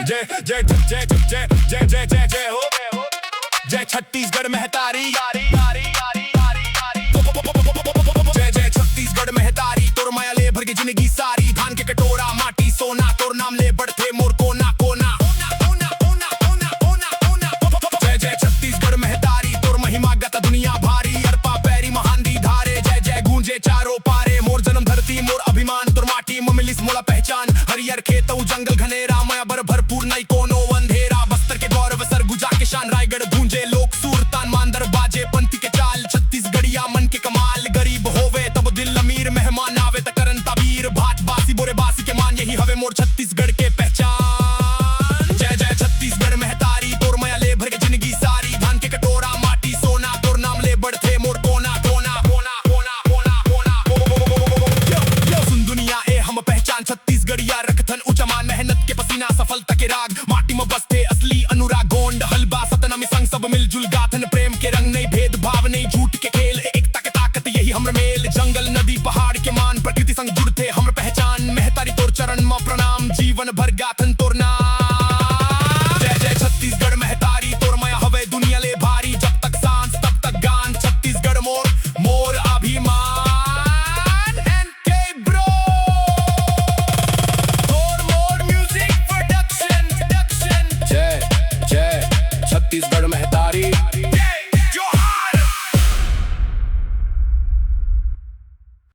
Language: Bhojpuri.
जय जय जय जय जय जय जय जय हो जय छत्तीसगढ़ महतारी जय जय छत्तीसगढ़ महतारी तोर माया ले भर के जिंदगी सारी धान के कटोरा माटी सोना तोर नाम ले बढ़ते मोर कोना कोना जय जय छत्तीसगढ़ महतारी तोर महिमा गत दुनिया भारी अरपा पैरी महान दी धारे जय जय गूंजे चारों पारे मोर जन्म धरती मोर अभिमान तोर माटी में मिलिस मोला पहचान हरियर खेत जंगल घनेरा माया बर भरपूर नहीं कोनो अंधेरा बस्तर के गौरव सर गुजा के शान रायगढ़ गूंजे लोक सुरतान मांदर बाजे पंथी के चाल छत्तीसगढ़िया मन के कमाल गरीब होवे तब दिल अमीर मेहमान आवे त करन ताबीर भाट बासी बोरे बासी के मान यही हवे मोर छत्तीसगढ़ के पहचान जय जय छत्तीसगढ़ महतारी तोर माया ले भर के जिंदगी सारी धान के कटोरा माटी सोना तोर नाम ले बढ़ते मोर कोना कोना कोना कोना कोना कोना यो सुन दुनिया ए हम पहचान छत्तीसगढ़िया रखथन ऊंचा मान मेहनत के पसीना सफलता के राग माटी में बसते असली अनुराग गोंड हलबा सतना में संग सब मिलजुल गाथन प्रेम के रंग नहीं भेदभाव नहीं झूठ के खेल एकता के ताकत यही हमर मेल जंगल नदी पहाड़ के मान प्रकृति संग जुड़ते हमर पहचान महतारी तोर चरण में प्रणाम जीवन भर गाथ